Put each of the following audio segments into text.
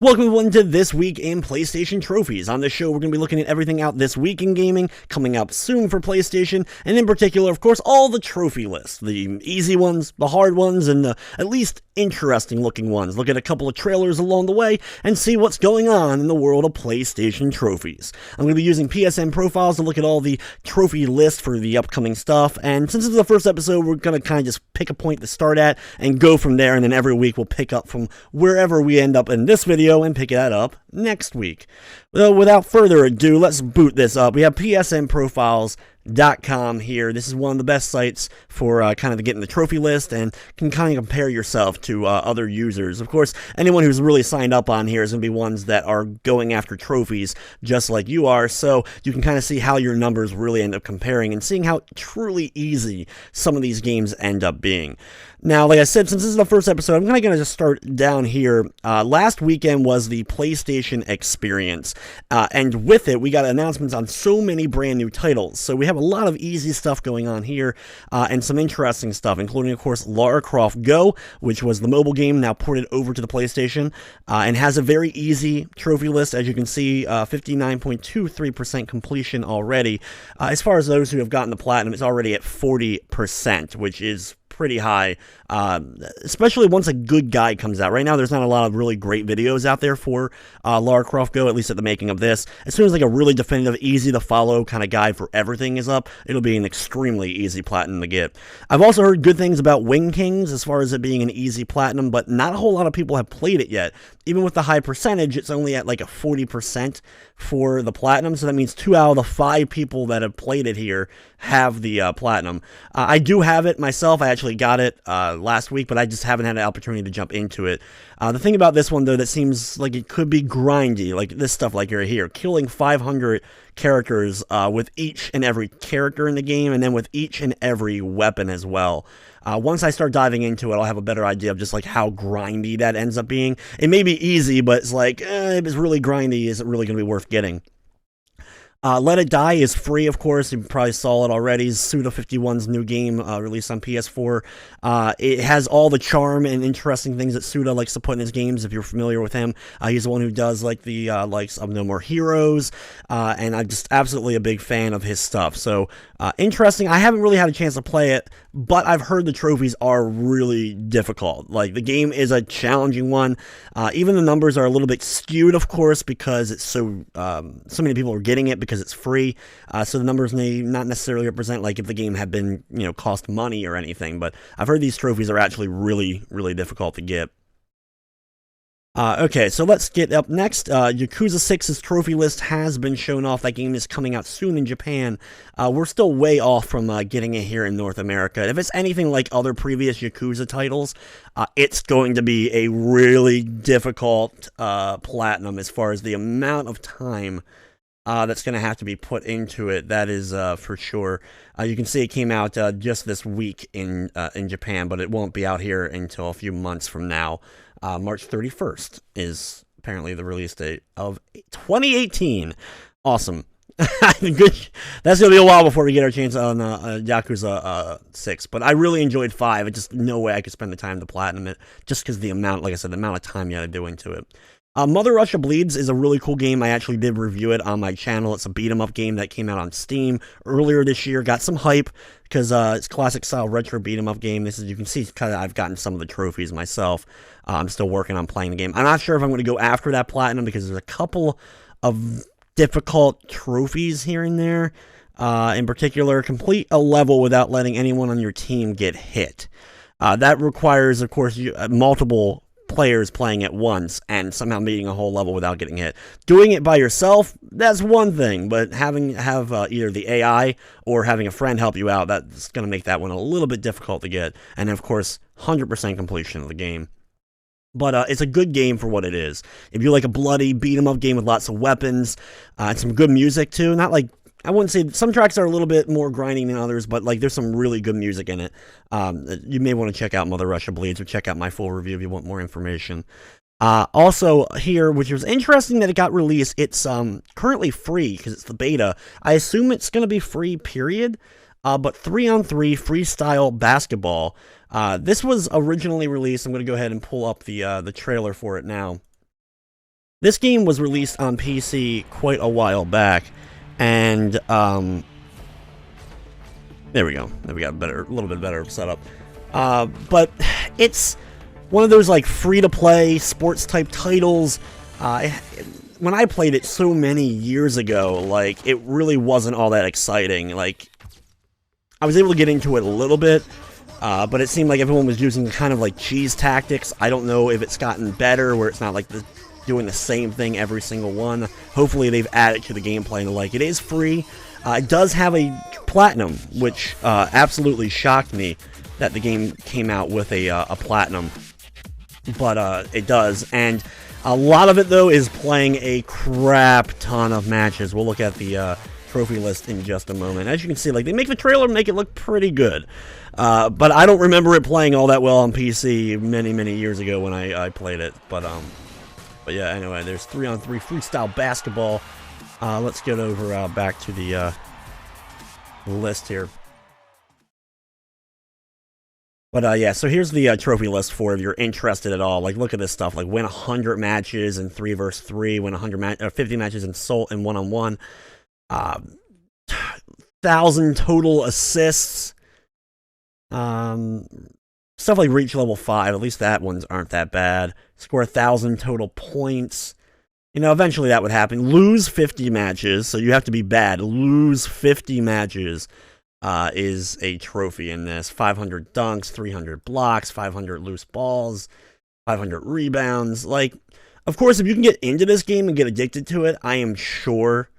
Welcome everyone to This Week in PlayStation Trophies. On this show, we're going to be looking at everything out this week in gaming, coming out soon for PlayStation, and in particular, of course, all the trophy lists. The easy ones, the hard ones, and the at least interesting looking ones. Look at a couple of trailers along the way, and see what's going on in the world of PlayStation trophies. I'm going to be using PSN profiles to look at all the trophy lists for the upcoming stuff, and since this is the first episode, we're going to kind of just pick a point to start at, and go from there, and then every week we'll pick up from wherever we end up in this video, and pick that up next week. Without further ado, let's boot this up. We have psnprofiles.com here. This is one of the best sites for kind of getting the trophy list and can kind of compare yourself to other users. Of course, anyone who's really signed up on here is going to be ones that are going after trophies just like you are, so you can kind of see how your numbers really end up comparing and seeing how truly easy some of these games end up being. Now, like I said, since this is the first episode, I'm kind of going to just start down here. Last weekend was the PlayStation Experience, and with it, we got announcements on so many brand new titles. So we have a lot of easy stuff going on here, and some interesting stuff, including, of course, Lara Croft Go, which was the mobile game now ported over to the PlayStation, and has a very easy trophy list. As you can see, 59.23% completion already. As far as those who have gotten the Platinum, it's already at 40%, which is pretty high, especially once a good guide comes out. Right now, there's not a lot of really great videos out there for Lara Croft Go, at least at the making of this. As soon as like a really definitive, easy to follow kind of guide for everything is up, it'll be an extremely easy platinum to get. I've also heard good things about Wing Kings as far as it being an easy platinum, but not a whole lot of people have played it yet. Even with the high percentage, it's only at like a 40% for the platinum, so that means 2 out of the 5 people that have played it here have the platinum. I do have it myself. I actually got it last week, but I just haven't had an opportunity to jump into it. The thing about this one, though, that seems like it could be grindy, like this stuff like you're here, killing 500 characters with each and every character in the game, and then with each and every weapon as well. Once I start diving into it, I'll have a better idea of just like how grindy that ends up being. It may be easy, but it's like, if it's really grindy, is it really going to be worth getting? Let It Die is free, of course. You probably saw it already. Suda51's new game released on PS4. It has all the charm and interesting things that Suda likes to put in his games, if you're familiar with him. He's the one who does like the likes of No More Heroes, and I'm just absolutely a big fan of his stuff. So, interesting. I haven't really had a chance to play it, but I've heard the trophies are really difficult. Like, the game is a challenging one. Even the numbers are a little bit skewed, of course, because it's so many people are getting it because it's free, so the numbers may not necessarily represent like if the game had been, cost money or anything, but I've heard these trophies are actually really, really difficult to get. Okay, so let's get up next. Yakuza 6's trophy list has been shown off. That game is coming out soon in Japan. We're still way off from getting it here in North America. If it's anything like other previous Yakuza titles, it's going to be a really difficult platinum as far as the amount of time that's going to have to be put into it. That is for sure. You can see it came out just this week in Japan, but it won't be out here until a few months from now. March 31st is apparently the release date of 2018. Awesome. Good. That's going to be a while before we get our chance on Yakuza 6, but I really enjoyed 5. It's just no way I could spend the time to platinum it, just because the amount, like I said, the amount of time you had to do into it. Mother Russia Bleeds is a really cool game. I actually did review it on my channel. It's a beat-em-up game that came out on Steam earlier this year. Got some hype because it's classic style retro beat-em-up game. This is, you can see, kind of I've gotten some of the trophies myself. I'm still working on playing the game. I'm not sure if I'm going to go after that platinum because there's a couple of difficult trophies here and there. In particular, complete a level without letting anyone on your team get hit. That requires, of course, multiple players playing at once and somehow meeting a whole level without getting hit. Doing it by yourself, that's one thing, but have either the AI or having a friend help you out, that's going to make that one a little bit difficult to get. And of course, 100% completion of the game. But it's a good game for what it is. If you like a bloody beat-em-up game with lots of weapons and some good music too, not like, I wouldn't say, some tracks are a little bit more grinding than others, but like there's some really good music in it. You may want to check out Mother Russia Bleeds or check out my full review if you want more information. Also here, which was interesting that it got released, it's currently free because it's the beta. I assume it's going to be free, period. But 3-on-3 freestyle basketball. This was originally released. I'm going to go ahead and pull up the trailer for it now. This game was released on PC quite a while back, and there we go. There we got a little bit better setup. But it's one of those like free-to-play sports-type titles. When I played it so many years ago, like, it really wasn't all that exciting. Like, I was able to get into it a little bit, but it seemed like everyone was using kind of like cheese tactics. I don't know if it's gotten better, where it's not like doing the same thing every single one. Hopefully they've added to the gameplay and like, it is free. It does have a platinum, which absolutely shocked me that the game came out with a platinum. But it does, and a lot of it, though, is playing a crap ton of matches. We'll look at the trophy list in just a moment. As you can see, like, they make the trailer make it look pretty good. But I don't remember it playing all that well on PC many, many years ago when I played it. But yeah, anyway, there's 3-on-3 freestyle basketball. Let's get over back to the list here. But yeah, so here's the trophy list for if you're interested at all. Like, look at this stuff. Like, win 100 matches in 3 vs 3, win 50 matches in Salt and 1-on-1, 1,000 total assists, stuff like reach level 5. At least that ones aren't that bad. Score 1,000 total points. You know, eventually that would happen. Lose 50 matches, so you have to be bad. Lose 50 matches. Is a trophy in this. 500 dunks, 300 blocks, 500 loose balls, 500 rebounds. Like, of course, if you can get into this game and get addicted to it, I am sure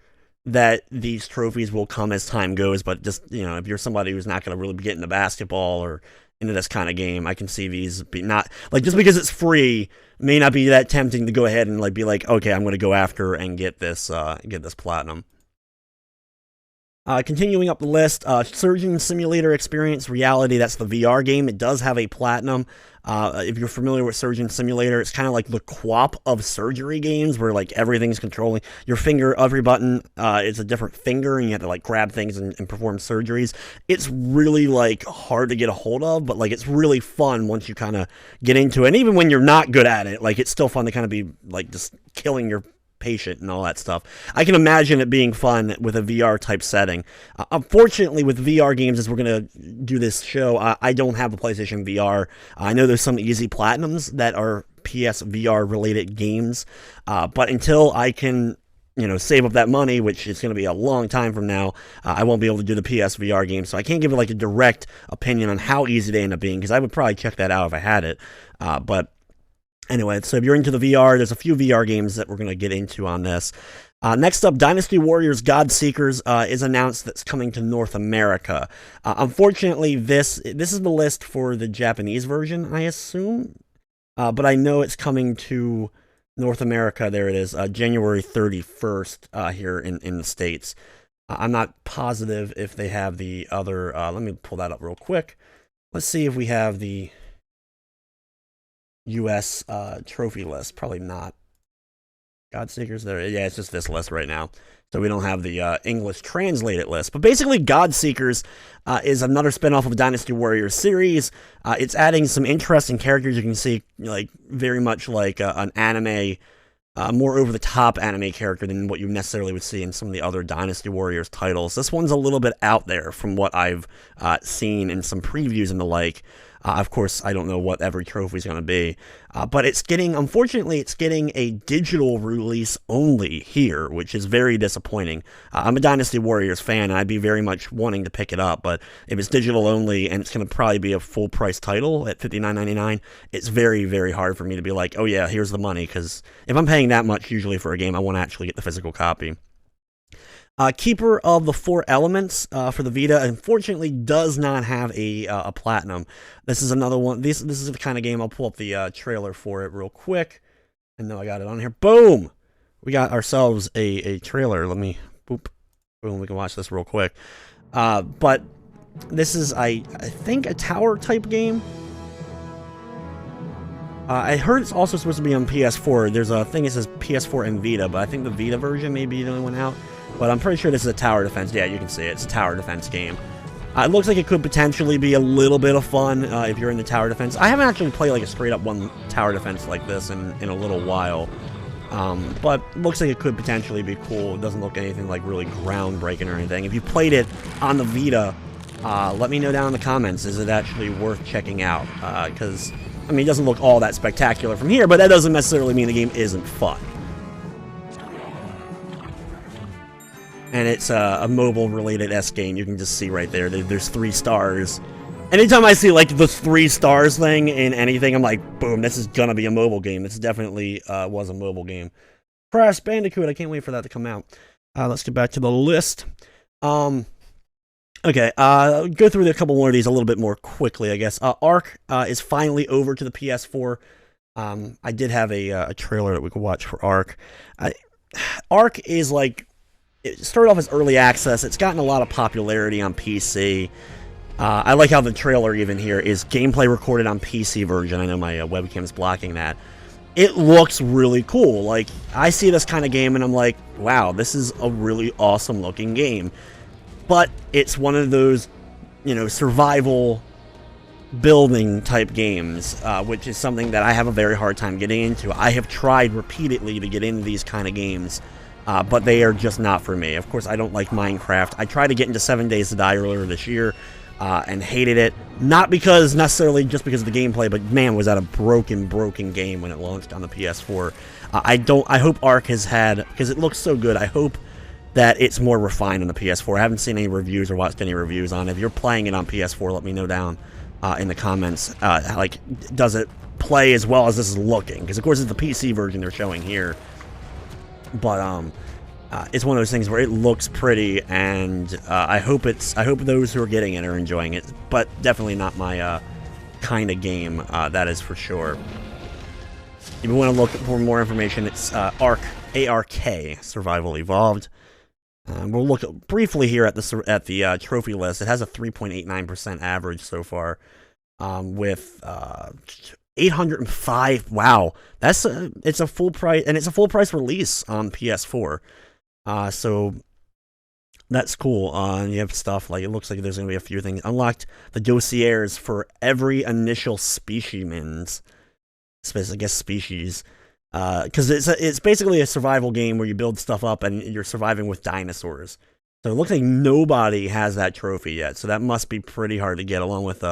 that these trophies will come as time goes. But just, you know, if you're somebody who's not going to really get into basketball or into this kind of game, I can see these be not, like, just because it's free may not be that tempting to go ahead and, like, be like, okay, I'm going to go after and get this platinum. Continuing up the list, Surgeon Simulator Experience Reality, that's the VR game. It does have a platinum. If you're familiar with Surgeon Simulator, it's kind of like the QWOP of surgery games, where like everything's controlling your finger. Every button is a different finger, and you have to like grab things and perform surgeries. It's really like hard to get a hold of, but like it's really fun once you kind of get into it. And even when you're not good at it, like it's still fun to kind of be like just killing your patient and all that stuff. I can imagine it being fun with a VR type setting. Unfortunately, with VR games, as we're going to do this show, I don't have a PlayStation VR. I know there's some easy platinums that are PS VR related games, but until I can, you know, save up that money, which is going to be a long time from now, I won't be able to do the PS VR game, so I can't give it like a direct opinion on how easy they end up being, because I would probably check that out if I had it, but anyway, so if you're into the VR, there's a few VR games that we're going to get into on this. Next up, Dynasty Warriors God Seekers is announced that's coming to North America. Unfortunately, this is the list for the Japanese version, I assume. But I know it's coming to North America. There it is, January 31st here in the States. I'm not positive if they have the other... let me pull that up real quick. Let's see if we have the US trophy list. Probably not. God Seekers there. Yeah, it's just this list right now. So we don't have the English translated list. But basically, God Seekers is another spinoff of the Dynasty Warriors series. It's adding some interesting characters. You can see, like, very much like an anime, more over-the-top anime character than what you necessarily would see in some of the other Dynasty Warriors titles. This one's a little bit out there from what I've seen in some previews and the like. Of course, I don't know what every trophy is going to be, but unfortunately, it's getting a digital release only here, which is very disappointing. I'm a Dynasty Warriors fan, and I'd be very much wanting to pick it up, but if it's digital only, and it's going to probably be a full-price title at $59.99, it's very, very hard for me to be like, oh yeah, here's the money, because if I'm paying that much usually for a game, I want to actually get the physical copy. Keeper of the Four Elements for the Vita, unfortunately, does not have a platinum. This is another one. This is the kind of game. I'll pull up the trailer for it real quick. And now I got it on here. Boom! We got ourselves a trailer. Let me... Boop. Boom, we can watch this real quick. But this is, I think, a tower-type game. I heard it's also supposed to be on PS4. There's a thing that says PS4 and Vita, but I think the Vita version may be the only one out. But I'm pretty sure this is a tower defense. Yeah, you can see it. It's a tower defense game. It looks like it could potentially be a little bit of fun if you're into tower defense. I haven't actually played like a straight-up one tower defense like this in a little while. But looks like it could potentially be cool. It doesn't look anything like really groundbreaking or anything. If you played it on the Vita, let me know down in the comments, is it actually worth checking out? Because, I mean, it doesn't look all that spectacular from here, but that doesn't necessarily mean the game isn't fun. And it's a mobile-related S game. You can just see right there, there's 3 stars. Anytime I see, like, the 3 stars thing in anything, I'm like, boom, this is gonna be a mobile game. This definitely was a mobile game. Crash Bandicoot, I can't wait for that to come out. Let's get back to the list. Okay, go through a couple more of these a little bit more quickly, I guess. Ark is finally over to the PS4. I did have a trailer that we could watch for Ark. Ark is, like, it started off as early access. It's gotten a lot of popularity on PC. I like how the trailer even here is gameplay recorded on PC version. I know my webcam's blocking that. It looks really cool. Like, I see this kind of game and I'm like, wow, this is a really awesome looking game. But it's one of those, you know, survival building type games, which is something that I have a very hard time getting into. I have tried repeatedly to get into these kind of games, but they are just not for me. Of course, I don't like Minecraft. I tried to get into 7 Days to Die earlier this year, and hated it. Not because, necessarily just because of the gameplay, but man, was that a broken game when it launched on the PS4. I hope Ark has had, because it looks so good, I hope that it's more refined on the PS4. I haven't seen any reviews or watched any reviews on it. If you're playing it on PS4, let me know down in the comments. Like, does it play as well as this is looking? Because, of course, it's the PC version they're showing here. But, it's one of those things where it looks pretty, and I hope those who are getting it are enjoying it, but definitely not my kind of game, that is for sure. If you want to look for more information, it's Ark, A-R-K, Survival Evolved. We'll look briefly here at the trophy list. It has a 3.89% average so far, with 805. Wow, it's a full price, and it's a full price release on PS4. So that's cool. You have stuff like, it looks like there's gonna be a few things unlocked. The dossiers for every initial specimens, I guess species, because it's basically a survival game where you build stuff up and you're surviving with dinosaurs. So it looks like nobody has that trophy yet. So that must be pretty hard to get. Along with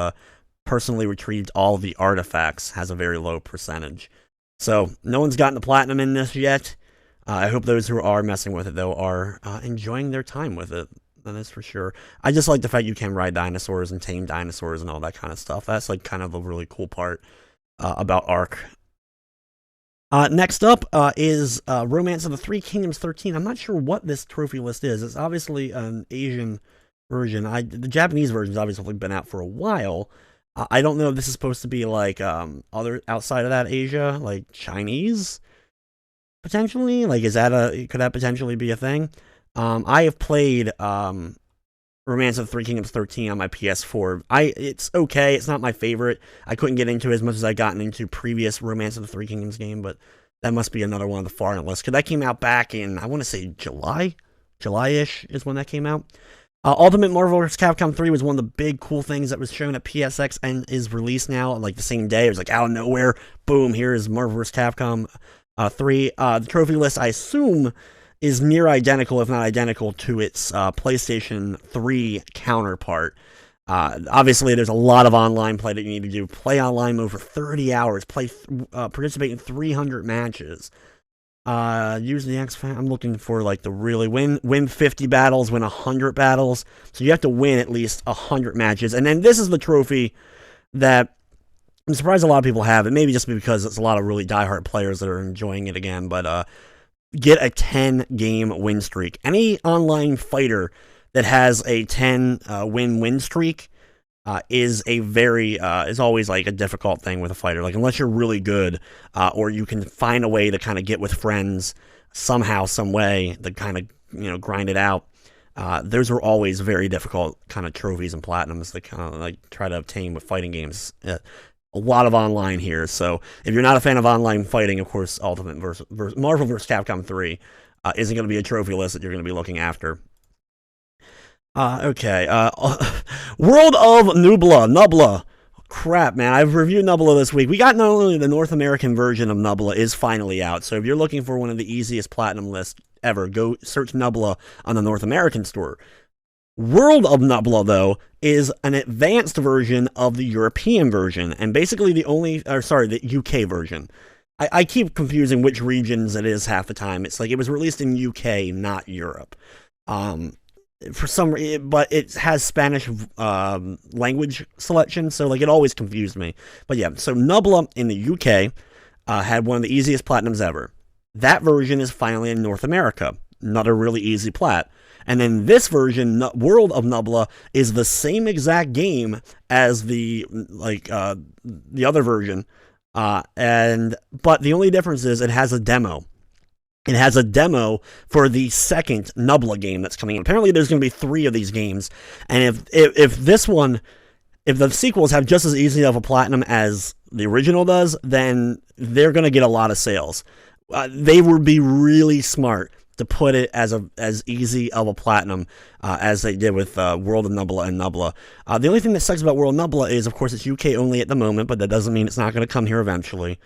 personally retrieved all the artifacts has a very low percentage. So no one's gotten the platinum in this yet. I hope those who are messing with it, though, are enjoying their time with it. That is for sure. I just like the fact you can ride dinosaurs and tame dinosaurs and all that kind of stuff. That's, like, kind of a really cool part about Ark. Next up is Romance of the Three Kingdoms 13. I'm not sure what this trophy list is. It's obviously an Asian version. The Japanese version's obviously been out for a while. I don't know if this is supposed to be, like, other outside of that Asia, like Chinese? Potentially, like, could that potentially be a thing? I have played Romance of the Three Kingdoms 13 on my PS4. It's okay. It's not my favorite. I couldn't get into it as much as I've gotten into previous Romance of the Three Kingdoms game, but that must be another one of the far end list, because that came out back in, I want to say July-ish is when that came out. Ultimate Marvel vs. Capcom 3 was one of the big cool things that was shown at PSX and is released now, like, the same day. It was like, out of nowhere, boom, here is Marvel vs. Capcom 3. The trophy list, I assume, is near identical, if not identical, to its PlayStation 3 counterpart. Obviously, there's a lot of online play that you need to do. Play online over 30 hours. Participate in 300 matches. Use the I'm looking for, like, the really win 50 battles, win 100 battles. So you have to win at least 100 matches. And then this is the trophy that I'm surprised a lot of people have it. Maybe just because it's a lot of really diehard players that are enjoying it again. But get a 10-game win streak. Any online fighter that has a 10 win streak is always, like, a difficult thing with a fighter. Like, unless you're really good, or you can find a way to kind of get with friends somehow, some way to kind of, you know, grind it out. Those are always very difficult kind of trophies and platinums to kind of, like, try to obtain with fighting games. A lot of online here, so if you're not a fan of online fighting, of course, Ultimate Marvel vs. Capcom 3 isn't going to be a trophy list that you're going to be looking after. Okay, World of NUBLA, crap, man. I've reviewed Nubla this week. We got not only the North American version of Nubla is finally out, so if you're looking for one of the easiest platinum lists ever, go search Nubla on the North American store. World of Nubla, though, is an advanced version of the European version, and basically the UK version. I keep confusing which regions it is half the time. It's like it was released in UK, not Europe. For some reason, but it has Spanish language selection, so like it always confused me. But yeah, so Nubla in the UK had one of the easiest platinums ever. That version is finally in North America. Another really easy plat. And then this version, World of Nubla, is the same exact game as the other version. But the only difference is it has a demo. It has a demo for the second Nubla game that's coming in. Apparently, there's going to be 3 of these games, and if the sequels have just as easy of a platinum as the original does, then they're going to get a lot of sales. They would be really smart to put it as easy of a platinum as they did with World of Nubla and Nubla. The only thing that sucks about World of Nubla is, of course, it's UK only at the moment, but that doesn't mean it's not going to come here eventually.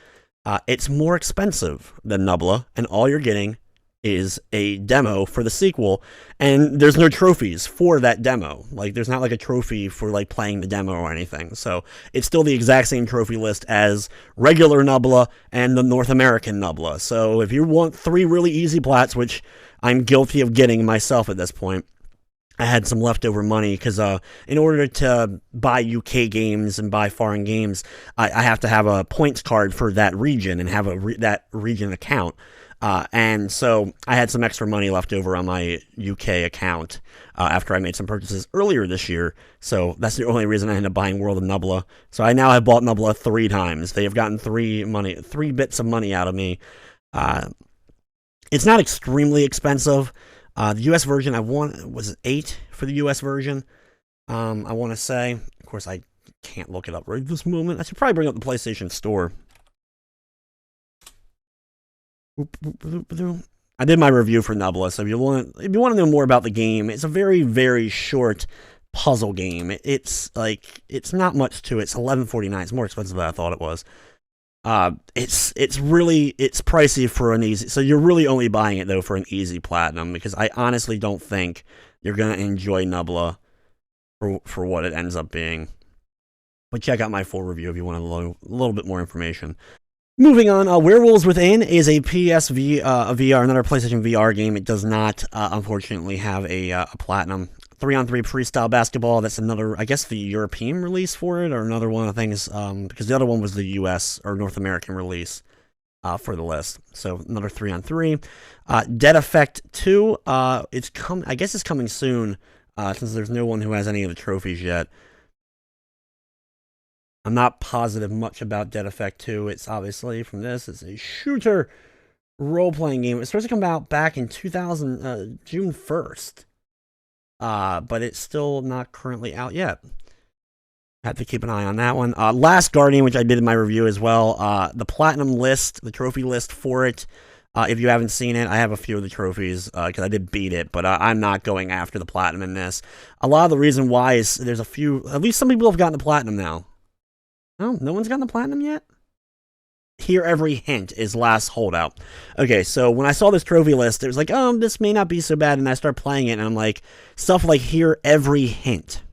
It's more expensive than Nubla, and all you're getting is a demo for the sequel, and there's no trophies for that demo. Like, there's not like a trophy for like playing the demo or anything. So it's still the exact same trophy list as regular Nubla and the North American Nubla. So if you want 3 really easy plats, which I'm guilty of getting myself at this point, I had some leftover money because in order to buy UK games and buy foreign games, I have to have a points card for that region and have that region account. And so I had some extra money left over on my UK account after I made some purchases earlier this year. So that's the only reason I ended up buying World of Nubla. So I now have bought Nubla 3 times. They have gotten 3 bits of money out of me. It's not extremely expensive. The US version, was it 8 for the US version? I want to say. Of course, I can't look it up right this moment. I should probably bring up the PlayStation Store. I did my review for Nubla, so if you want to know more about the game, it's a very, very short puzzle game. It's not much to it. It's $11.49. It's more expensive than I thought it was. It's pricey for an easy, so you're really only buying it though for an easy platinum, because I honestly don't think you're gonna enjoy Nubla for what it ends up being. But check out my full review if you want a little bit more information. Moving on, Werewolves Within is a VR, another PlayStation VR game. It does not, unfortunately, have a platinum. 3-on-3 freestyle basketball. That's another, I guess, the European release for it, or another one of the things, because the other one was the US or North American release for the list. So another 3-on-3. Dead Effect 2. I guess it's coming soon, since there's no one who has any of the trophies yet. I'm not positive much about Dead Effect 2. It's obviously, from this, it's a shooter role-playing game. It's supposed to come out back in June 1st. But it's still not currently out yet. Have to keep an eye on that one. Last Guardian, which I did in my review as well. The platinum list, the trophy list for it. If you haven't seen it, I have a few of the trophies because I did beat it, but I'm not going after the platinum in this. A lot of the reason why is there's a few, at least some people have gotten the platinum now. Oh, no one's gotten the platinum yet? Hear Every Hint is Last Holdout. Okay, so when I saw this trophy list, it was like, oh, this may not be so bad, and I start playing it, and I'm like, stuff like Hear Every Hint.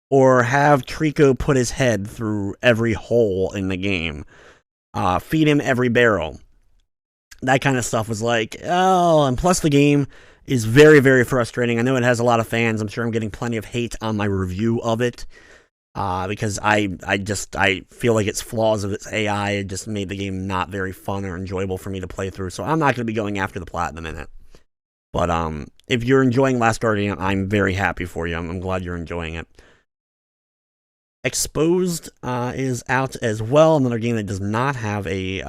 Or have Trico put his head through every hole in the game. Feed him every barrel. That kind of stuff was like, oh, and plus the game is very, very frustrating. I know it has a lot of fans. I'm sure I'm getting plenty of hate on my review of it. Because I feel like its flaws of its AI just made the game not very fun or enjoyable for me to play through, so I'm not going to be going after the platinum in it. But if you're enjoying Last Guardian, I'm very happy for you. I'm glad you're enjoying it. Exposed is out as well, another game that does not have the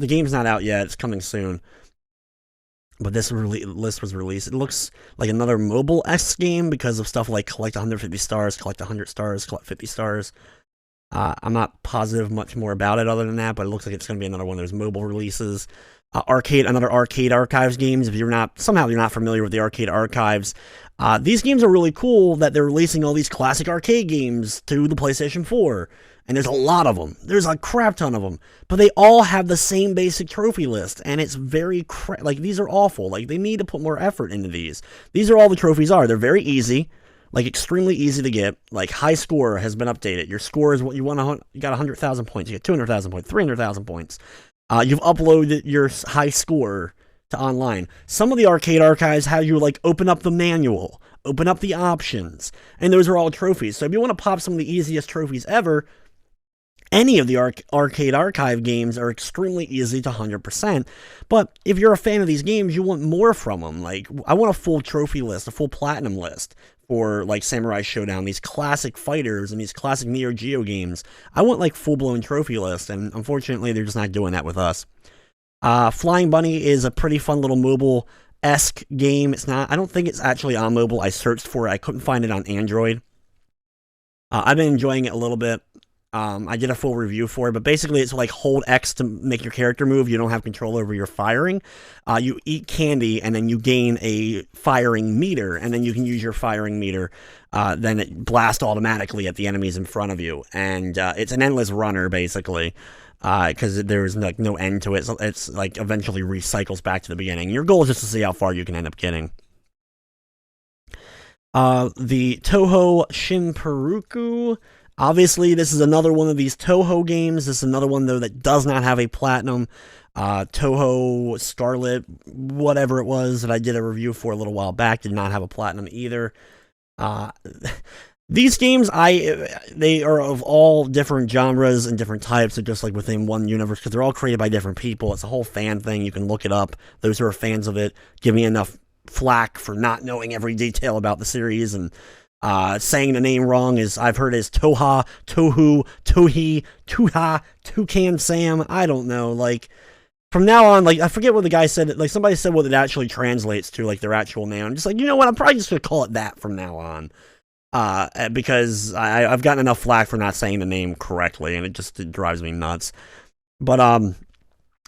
game's not out yet, it's coming soon. But this list was released. It looks like another mobile-esque game because of stuff like collect 150 stars, collect 100 stars, collect 50 stars. I'm not positive much more about it other than that, but it looks like it's going to be another one of those mobile releases. Another Arcade Archives games. If you're not familiar with the Arcade Archives, these games are really cool that they're releasing all these classic arcade games to the PlayStation 4. And there's a lot of them. There's a crap ton of them. But they all have the same basic trophy list. And it's very like, these are awful. Like, they need to put more effort into these. These are all the trophies are. They're very easy. Like, extremely easy to get. Like, high score has been updated. Your score is what you want. You got 100,000 points. You get 200,000 points, 300,000 points. You've uploaded your high score to online. Some of the Arcade Archives have you, like, open up the manual, open up the options, and those are all trophies. So if you want to pop some of the easiest trophies ever, any of the Arcade Archive games are extremely easy to 100%, but if you're a fan of these games, you want more from them. Like, I want a full trophy list, a full platinum list for, like, Samurai Showdown, these classic fighters and these classic Neo Geo games. I want, like, full-blown trophy lists, and unfortunately, they're just not doing that with us. Flying Bunny is a pretty fun little mobile-esque game. I don't think it's actually on mobile. I searched for it. I couldn't find it on Android. I've been enjoying it a little bit. I did a full review for it, but basically it's like hold X to make your character move. You don't have control over your firing. You eat candy, and then you gain a firing meter, and then you can use your firing meter. Then it blasts automatically at the enemies in front of you, and it's an endless runner, basically, because there's like no end to it. So it's like eventually recycles back to the beginning. Your goal is just to see how far you can end up getting. The Touhou Shin Parugu. Obviously, this is another one of these Touhou games. This is another one, though, that does not have a platinum. Touhou Scarlet, whatever it was that I did a review for a little while back, did not have a platinum either. These games, they are of all different genres and different types. They're just like within one universe because they're all created by different people. It's a whole fan thing. You can look it up. Those who are fans of it give me enough flack for not knowing every detail about the series and saying the name wrong. I've heard as Touhou, Touhi, Touha, Toucan Sam. I don't know. Like, from now on, like, I forget what the guy said. Like, somebody said what it actually translates to, like, their actual name. I'm just like, you know what? I'm probably just going to call it that from now on. Because I've gotten enough flack for not saying the name correctly, and it drives me nuts. But,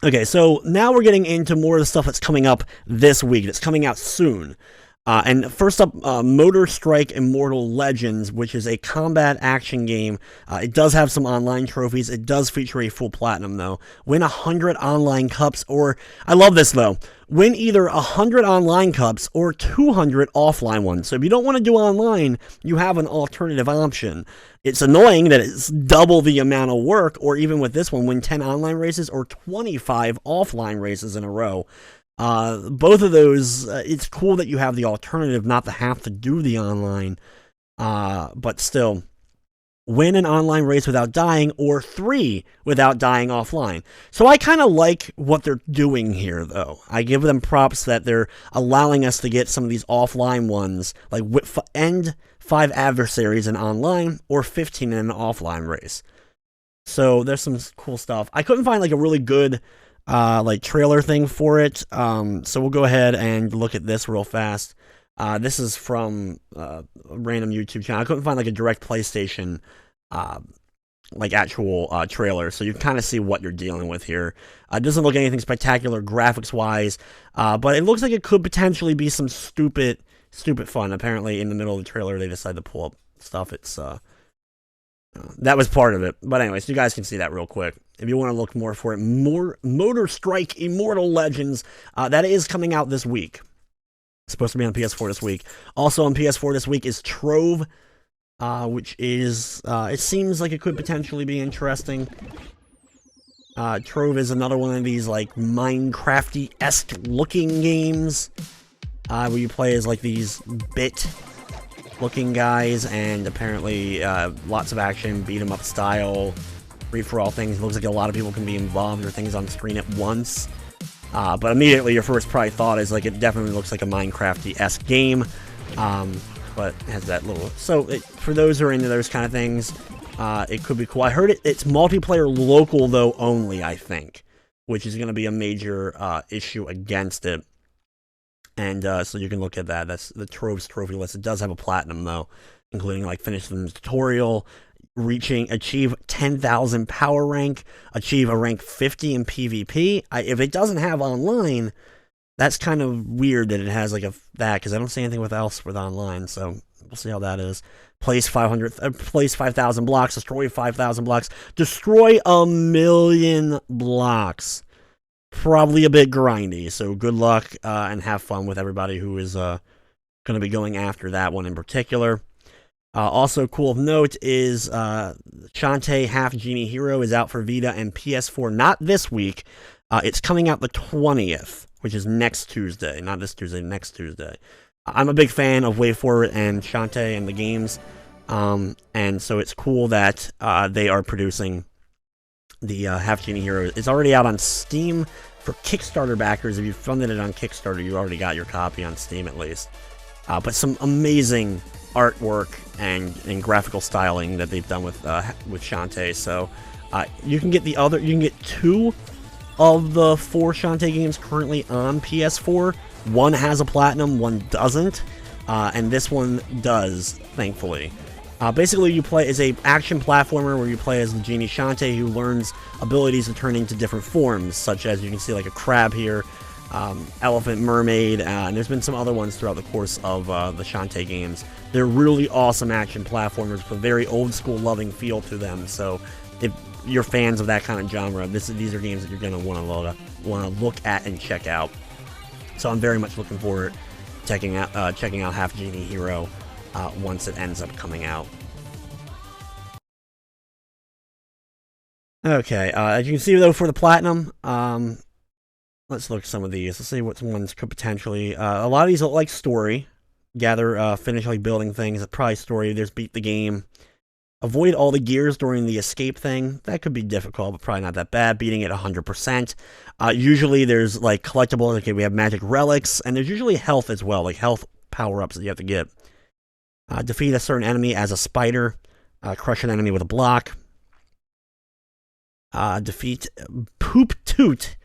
okay, so now we're getting into more of the stuff that's coming up this week. That's coming out soon. And first up, Motor Strike Immortal Legends, which is a combat action game. It does have some online trophies. It does feature a full platinum, though. Win 100 online cups, or, I love this, though. Win either 100 online cups or 200 offline ones. So if you don't want to do online, you have an alternative option. It's annoying that it's double the amount of work, or even with this one, win 10 online races or 25 offline races in a row. Both of those, it's cool that you have the alternative not to have to do the online, but still, win an online race without dying, or 3 without dying offline. So I kind of like what they're doing here, though. I give them props that they're allowing us to get some of these offline ones, like end 5 adversaries in online, or 15 in an offline race. So there's some cool stuff. I couldn't find like a really good like trailer thing for it, so we'll go ahead and look at this real fast. This is from a random YouTube channel. I couldn't find like a direct PlayStation like actual trailer, so you can kind of see what you're dealing with here. It doesn't look anything spectacular graphics wise, but it looks like it could potentially be some stupid fun. Apparently in the middle of the trailer they decided to pull up stuff. It's that was part of it. But anyways, you guys can see that real quick. If you want to look more for it, Motor Strike Immortal Legends, that is coming out this week. It's supposed to be on PS4 this week. Also on PS4 this week is Trove, which is, it seems like it could potentially be interesting. Trove is another one of these, like, Minecrafty-esque looking games, where you play as, like, these bit-looking guys, and apparently, lots of action, beat-em-up style, free-for-all things. It looks like a lot of people can be involved or things on screen at once. But immediately your first probably thought is, like, it definitely looks like a Minecrafty-esque game. But it has that little... So, for those who are into those kind of things, it could be cool. I heard it's multiplayer local, though, only, I think. Which is going to be a major issue against it. And so you can look at that. That's the Trove's trophy list. It does have a platinum, though. Including, like, finishing the tutorial. achieve 10,000 power rank, achieve a rank 50 in PvP. If it doesn't have online, that's kind of weird that it has like that, because I don't see anything else with online, so we'll see how that is. Place 5,000 blocks, destroy 5,000 blocks, destroy 1,000,000 blocks. Probably a bit grindy, so good luck and have fun with everybody who is going to be going after that one in particular. Also, cool of note is SHANTAE HalfGenie Hero is out for Vita and PS4, not this week. It's coming out the 20th, which is next Tuesday. Not this Tuesday, next Tuesday. I'm a big fan of WayForward and SHANTAE and the games, and so it's cool that they are producing the HalfGenie Hero. It's already out on Steam for Kickstarter backers. If you funded it on Kickstarter, you already got your copy on Steam at least. But some amazing artwork and graphical styling that they've done with SHANTAE. So you can get 2 of the 4 SHANTAE games currently on PS4. One has a platinum, one doesn't, and this one does, thankfully. Basically, you play as a action platformer where you play as the genie SHANTAE, who learns abilities to turn into different forms, such as you can see like a crab here, elephant, mermaid, and there's been some other ones throughout the course of the SHANTAE games. They're really awesome action platformers with a very old school loving feel to them, so if you're fans of that kind of genre, these are games that you're going to want to look at and check out. So I'm very much looking forward to checking out HalfGenie Hero once it ends up coming out. Okay, as you can see though, for the platinum, let's look at some of these. Let's see what ones could potentially. A lot of these look like story. Finish like building things. Probably story. There's beat the game. Avoid all the gears during the escape thing. That could be difficult, but probably not that bad. Beating it 100%. Usually there's like collectibles. Okay, we have magic relics, and there's usually health as well, like health power-ups that you have to get. Defeat a certain enemy as a spider. Crush an enemy with a block. Defeat Poop Toot.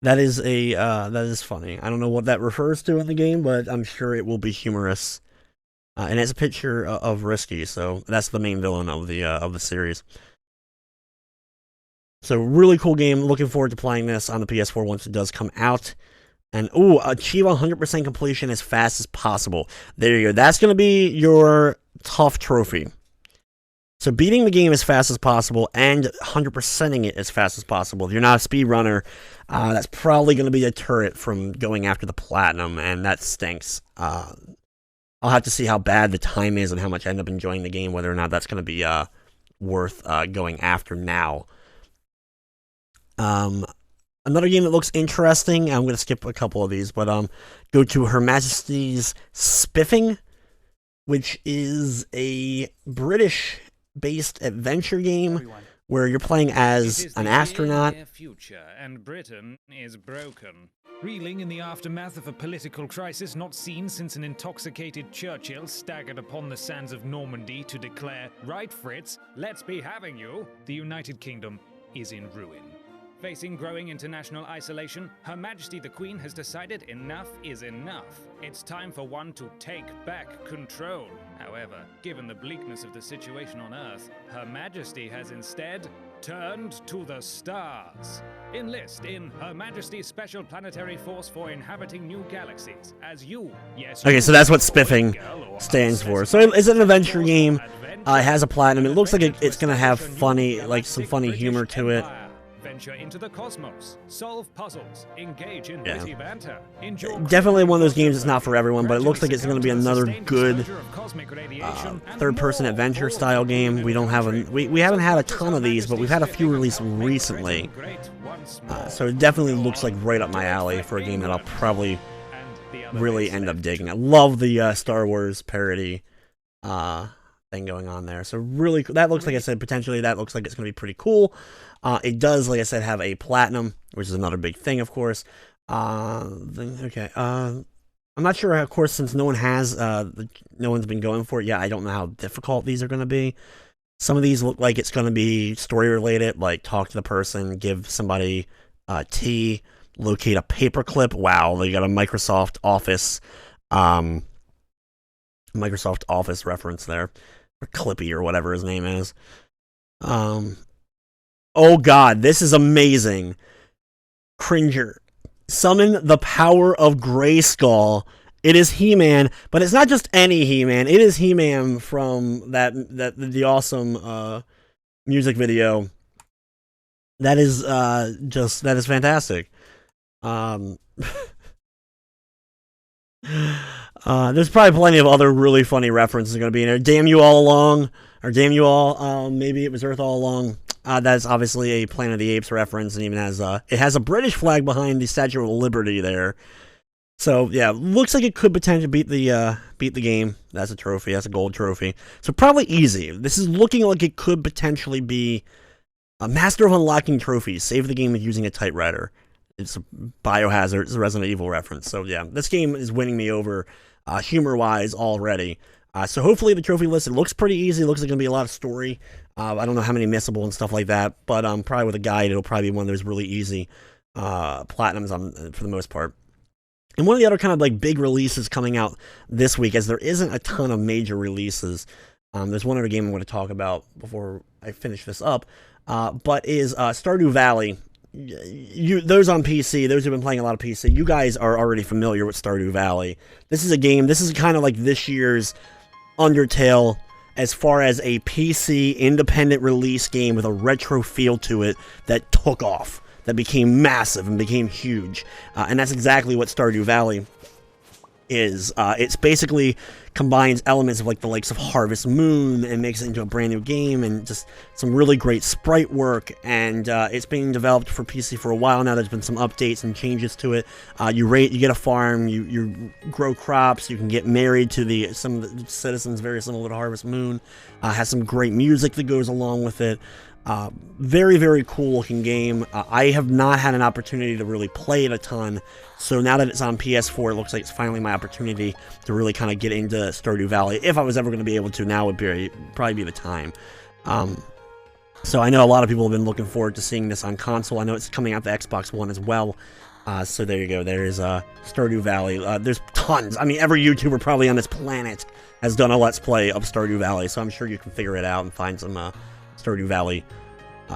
That is funny. I don't know what that refers to in the game, but I'm sure it will be humorous. And it's a picture of Risky, so that's the main villain of the series. So really cool game. Looking forward to playing this on the PS4 once it does come out. And achieve 100% completion as fast as possible. There you go. That's going to be your tough trophy. So beating the game as fast as possible and 100%ing it as fast as possible. If you're not a speedrunner, that's probably going to be a turret from going after the platinum, and that stinks. I'll have to see how bad the time is and how much I end up enjoying the game, whether or not that's going to be worth going after now. Another game that looks interesting, I'm going to skip a couple of these, but go to Her Majesty's Spiffing, which is a British-based adventure game where you're playing as an astronaut. Future, and Britain is broken. Reeling in the aftermath of a political crisis not seen since an intoxicated Churchill staggered upon the sands of Normandy to declare, "Right, Fritz, let's be having you," the United Kingdom is in ruin. Facing growing international isolation, Her Majesty the Queen has decided enough is enough. It's time for one to take back control. However, given the bleakness of the situation on Earth, Her Majesty has instead turned to the stars. Enlist in Her Majesty's Special Planetary Force for inhabiting new galaxies, as you, yes... Okay, so that's what Spiffing stands for. So it's an adventure game. It has a platinum. It looks like it's going to have some funny humor to it. Venture into the cosmos, solve puzzles, engage in witty banter. Definitely one of those games that's not for everyone, but it looks like it's going to be another good third-person adventure style game. We haven't had a ton of these, but we've had a few released recently. So it definitely looks like right up my alley for a game that I'll probably really end up digging. I love the Star Wars parody thing going on there. So really, that looks like I said, potentially that looks like it's going to be pretty cool. It does, like I said, have a platinum, which is another big thing, of course. Okay. I'm not sure, of course, since no one's been going for it yet. I don't know how difficult these are going to be. Some of these look like it's going to be story related, like talk to the person, give somebody tea, locate a paperclip. Wow, they got a Microsoft Office reference there or Clippy or whatever his name is. Oh god, this is amazing. Cringer. Summon the power of Grayskull. It is He-Man, but it's not just any He-Man. It is He-Man from the awesome music video. That is that is fantastic. There's probably plenty of other really funny references going to be in there. Damn You All Along, or Damn You All, maybe it was Earth All Along. That's obviously a Planet of the Apes reference, and even has it has a British flag behind the Statue of Liberty there. So yeah, looks like it could potentially beat the game. That's a trophy. That's a gold trophy. So probably easy. This is looking like it could potentially be a master of unlocking trophies. Save the game with using a typewriter. It's a Biohazard. It's a Resident Evil reference. So yeah, this game is winning me over humor-wise already. So hopefully the trophy list, it looks pretty easy. It looks like going to be a lot of story. I don't know how many missable and stuff like that, but probably with a guide, it'll probably be one of those really easy platinums for the most part. And one of the other kind of like big releases coming out this week, as there isn't a ton of major releases, there's one other game I'm going to talk about before I finish this up, but is Stardew Valley. Those on PC, those who've been playing a lot of PC, you guys are already familiar with Stardew Valley. This is a game, this is kind of like this year's Undertale as far as a PC independent release game with a retro feel to it that took off, that became massive and became huge. And that's exactly what Stardew Valley is. It's basically combines elements of like the likes of Harvest Moon and makes it into a brand new game, and just some really great sprite work. And it's being developed for PC for a while now. There's been some updates and changes to it. You get a farm, you grow crops, you can get married to some of the citizens, very similar to Harvest Moon. Has some great music that goes along with it. Very, very cool looking game. I have not had an opportunity to really play it a ton, so now that it's on PS4, it looks like it's finally my opportunity to really kind of get into Stardew Valley. If I was ever going to be able to, now would probably be the time. So I know a lot of people have been looking forward to seeing this on console. I know it's coming out to Xbox One as well. So there you go. There is Stardew Valley. There's tons. I mean, every YouTuber probably on this planet has done a Let's Play of Stardew Valley, so I'm sure you can figure it out and find some Stardew Valley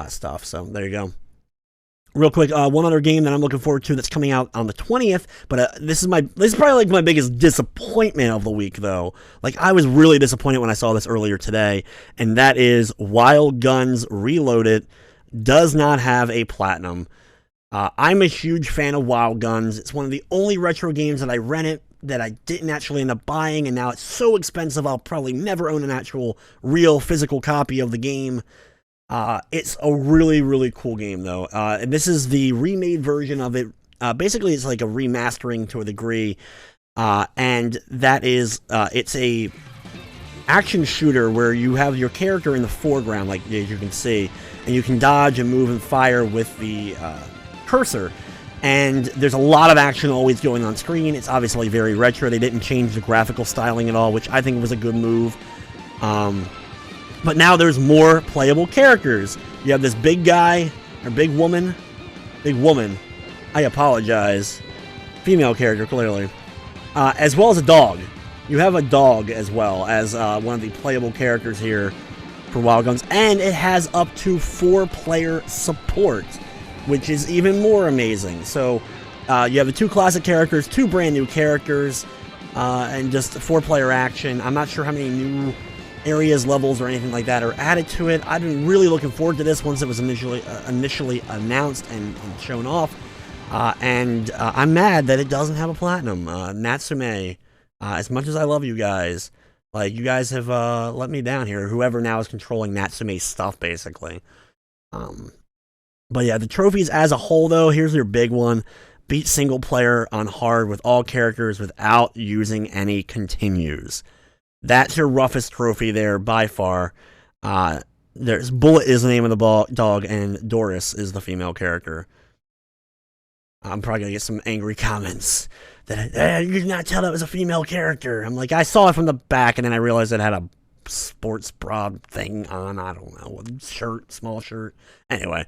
stuff. So there you go. Real quick, one other game that I'm looking forward to that's coming out on the 20th, but this is probably like my biggest disappointment of the week, though. Like, I was really disappointed when I saw this earlier today, and that is Wild Guns Reloaded does not have a platinum. I'm a huge fan of Wild Guns. It's one of the only retro games that I rented that I didn't actually end up buying, and now it's so expensive I'll probably never own an actual real physical copy of the game. It's a really, really cool game, though. And this is the remade version of it. Basically, it's like a remastering to a degree. And that is, it's a action shooter where you have your character in the foreground, like as you can see, and you can dodge and move and fire with the cursor. And there's a lot of action always going on screen. It's obviously very retro. They didn't change the graphical styling at all, which I think was a good move. But now there's more playable characters. You have this big guy, or big woman, I apologize, female character, clearly, as well as a dog. You have a dog as well as one of the playable characters here for Wild Guns, and it has up to 4-player support, which is even more amazing. So you have the 2 classic characters, 2 brand new characters, and just 4-player action. I'm not sure how many new areas, levels, or anything like that are added to it. I've been really looking forward to this once it was initially announced and shown off. And I'm mad that it doesn't have a platinum. Natsume, as much as I love you guys, like, you guys have let me down here. Whoever now is controlling Natsume's stuff, basically. But yeah, the trophies as a whole, though, here's your big one. Beat single player on hard with all characters without using any continues. That's your roughest trophy there by far. There's Bullet is the name of the dog, and Doris is the female character. I'm probably going to get some angry comments that you did not tell that was a female character. I'm like, I saw it from the back, and then I realized it had a sports bra thing on. I don't know, a shirt, small shirt. Anyway,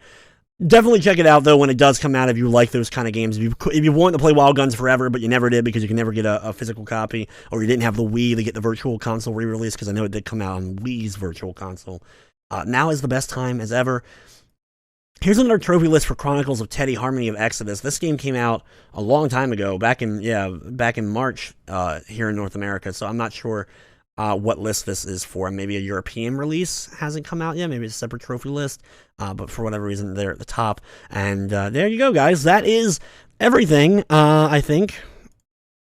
Definitely check it out, though, when it does come out, if you like those kind of games. If you want to play Wild Guns forever, but you never did because you can never get a physical copy, or you didn't have the Wii to get the Virtual Console re-release, because I know it did come out on Wii's Virtual Console. Now is the best time as ever. Here's another trophy list for Chronicles of Teddy, Harmony of Exodus. This game came out a long time ago, back in March here in North America, so I'm not sure what list this is for. Maybe a European release hasn't come out yet. Maybe it's a separate trophy list. But for whatever reason, they're at the top. And there you go, guys. That is everything, I think,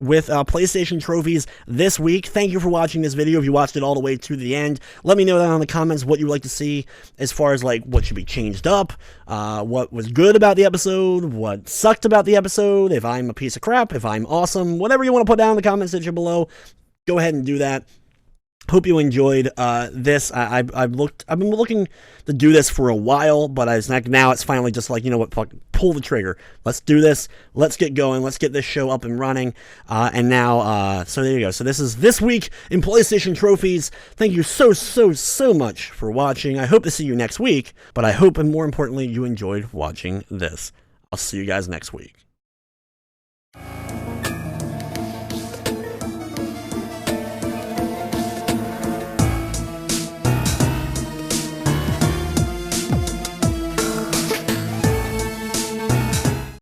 with PlayStation trophies this week. Thank you for watching this video. If you watched it all the way to the end, let me know down in the comments what you would like to see as far as like what should be changed up, what was good about the episode, what sucked about the episode, if I'm a piece of crap, if I'm awesome, whatever you want to put down in the comment section below, go ahead and do that. Hope you enjoyed this. I've been looking to do this for a while, but now it's finally just like, you know what, fuck, pull the trigger. Let's do this. Let's get going. Let's get this show up and running. And now, so there you go. So this is this week in PlayStation Trophies. Thank you so much for watching. I hope to see you next week, but I hope, and more importantly, you enjoyed watching this. I'll see you guys next week.